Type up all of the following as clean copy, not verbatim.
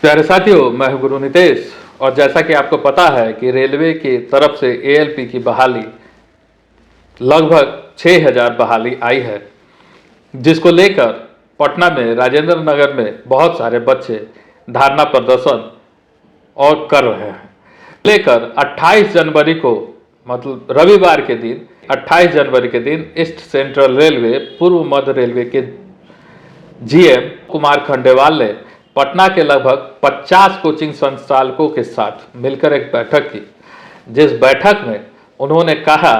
प्यारे साथियों, मैं हूं गुरु नितेश। और जैसा कि आपको पता है कि रेलवे की तरफ से एएलपी की बहाली लगभग 6000 बहाली आई है, जिसको लेकर पटना में राजेंद्र नगर में बहुत सारे बच्चे धरना प्रदर्शन और कर रहे हैं। लेकर 28 जनवरी को, मतलब रविवार के दिन 28 जनवरी के दिन ईस्ट सेंट्रल रेलवे पूर्व मध्य रेलवे के जीएम कुमार खंडेवाल ने पटना के लगभग 50 कोचिंग संचालकों के साथ मिलकर एक बैठक की, जिस बैठक में उन्होंने कहा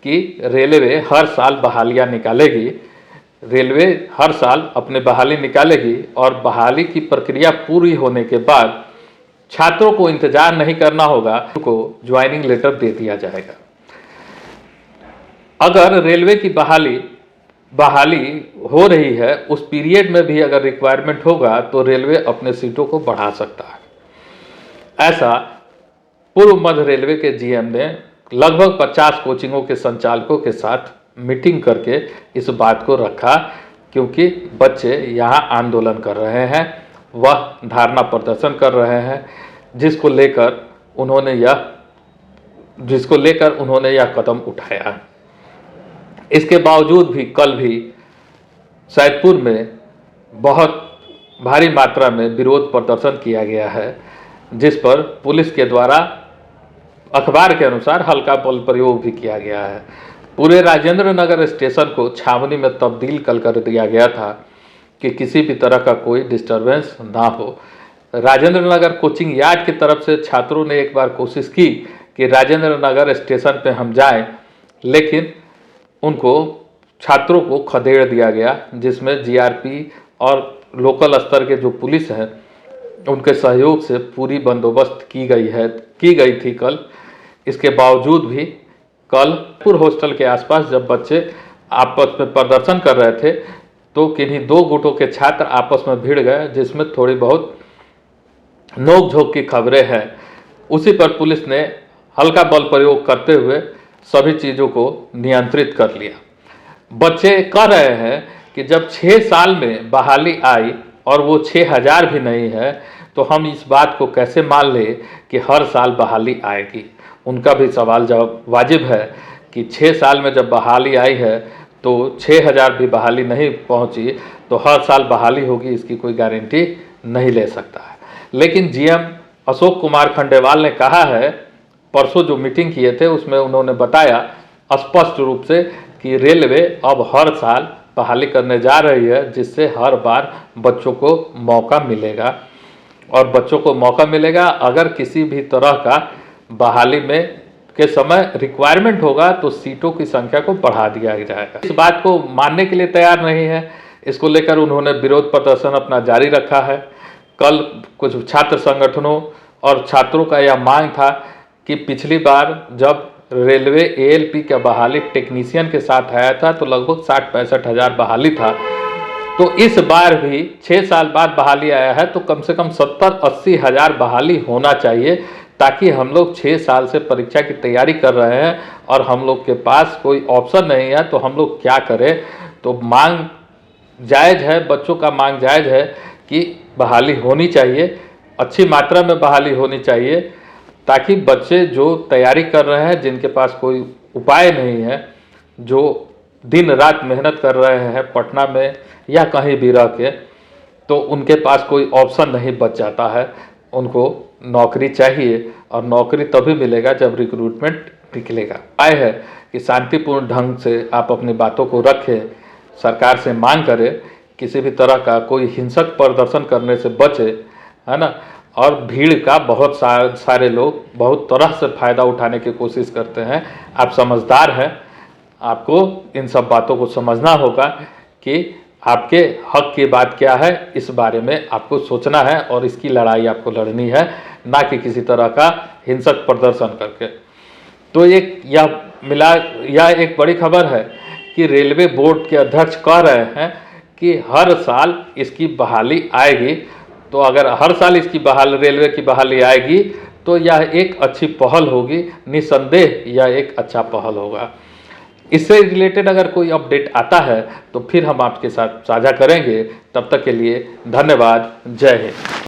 कि रेलवे हर साल बहालियां निकालेगी, रेलवे हर साल अपनी बहाली निकालेगी और बहाली की प्रक्रिया पूरी होने के बाद छात्रों को इंतजार नहीं करना होगा, उनको ज्वाइनिंग लेटर दे दिया जाएगा। अगर रेलवे की बहाली हो रही है, उस पीरियड में भी अगर रिक्वायरमेंट होगा तो रेलवे अपने सीटों को बढ़ा सकता है। ऐसा पूर्व मध्य रेलवे के जीएम ने लगभग 50 कोचिंगों के संचालकों के साथ मीटिंग करके इस बात को रखा, क्योंकि बच्चे यहाँ आंदोलन कर रहे हैं, वह धरना प्रदर्शन कर रहे हैं, जिसको लेकर उन्होंने यह कदम उठाया। इसके बावजूद भी कल भी सैदपुर में बहुत भारी मात्रा में विरोध प्रदर्शन किया गया है, जिस पर पुलिस के द्वारा अखबार के अनुसार हल्का बल प्रयोग भी किया गया है। पूरे राजेंद्र नगर स्टेशन को छावनी में तब्दील कर दिया गया था कि किसी भी तरह का कोई डिस्टरबेंस ना हो। राजेंद्र नगर कोचिंग यार्ड की तरफ से छात्रों ने एक बार कोशिश की कि राजेंद्र नगर स्टेशन पे हम जाएं, लेकिन उनको छात्रों को खदेड़ दिया गया, जिसमें जीआरपी और लोकल स्तर के जो पुलिस है उनके सहयोग से पूरी बंदोबस्त की गई थी कल। इसके बावजूद भी कल हॉस्टल के आसपास जब बच्चे आपस में प्रदर्शन कर रहे थे तो किन्हीं दो गुटों के छात्र आपस में भिड़ गए, जिसमें थोड़ी बहुत नोकझोंक की खबरें हैं। उसी पर पुलिस ने हल्का बल प्रयोग करते हुए सभी चीज़ों को नियंत्रित कर लिया। बच्चे कह रहे हैं कि जब 6 साल में बहाली आई और वो 6000 भी नहीं है, तो हम इस बात को कैसे मान ले कि हर साल बहाली आएगी। उनका भी सवाल जवाब वाजिब है कि 6 साल में जब बहाली आई है तो 6000 भी बहाली नहीं पहुंची तो हर साल बहाली होगी, इसकी कोई गारंटी नहीं ले सकता है। लेकिन जीएम अशोक कुमार खंडेवाल ने कहा है, परसों जो मीटिंग किए थे उसमें उन्होंने बताया स्पष्ट रूप से कि रेलवे अब हर साल बहाली करने जा रही है, जिससे हर बार बच्चों को मौका मिलेगा। और बच्चों को मौका मिलेगा, अगर किसी भी तरह का बहाली में के समय रिक्वायरमेंट होगा तो सीटों की संख्या को बढ़ा दिया जाएगा। इस बात को मानने के लिए तैयार नहीं है। इसको लेकर उन्होंने विरोध प्रदर्शन अपना जारी रखा है। कल कुछ छात्र संगठनों और छात्रों का यह मांग था कि पिछली बार जब रेलवे एएलपी का बहाली टेक्नीशियन के साथ आया था तो लगभग 60-65 हज़ार बहाली था, तो इस बार भी 6 साल बाद बहाली आया है तो कम से कम 70-80 हज़ार बहाली होना चाहिए, ताकि हम लोग 6 साल से परीक्षा की तैयारी कर रहे हैं और हम लोग के पास कोई ऑप्शन नहीं है, तो हम लोग क्या करें। तो मांग जायज़ है, बच्चों का मांग जायज़ है कि बहाली होनी चाहिए, अच्छी मात्रा में बहाली होनी चाहिए, ताकि बच्चे जो तैयारी कर रहे हैं, जिनके पास कोई उपाय नहीं है, जो दिन रात मेहनत कर रहे हैं पटना में या कहीं भी रह के, तो उनके पास कोई ऑप्शन नहीं बच जाता है। उनको नौकरी चाहिए और नौकरी तभी मिलेगा जब रिक्रूटमेंट निकलेगा। उपाय है कि शांतिपूर्ण ढंग से आप अपनी बातों को रखें, सरकार से मांग करें, किसी भी तरह का कोई हिंसक प्रदर्शन करने से बचे, है ना। और भीड़ का बहुत सारे लोग बहुत तरह से फ़ायदा उठाने की कोशिश करते हैं। आप समझदार हैं, आपको इन सब बातों को समझना होगा कि आपके हक की बात क्या है, इस बारे में आपको सोचना है और इसकी लड़ाई आपको लड़नी है, ना कि किसी तरह का हिंसक प्रदर्शन करके। तो यह एक बड़ी खबर है कि रेलवे बोर्ड के अध्यक्ष कह रहे हैं कि हर साल इसकी बहाली आएगी। तो अगर हर साल इसकी रेलवे की बहाली आएगी तो यह एक अच्छी पहल होगी, निसंदेह यह एक अच्छा पहल होगा। इससे रिलेटेड अगर कोई अपडेट आता है तो फिर हम आपके साथ साझा करेंगे। तब तक के लिए धन्यवाद। जय हिंद।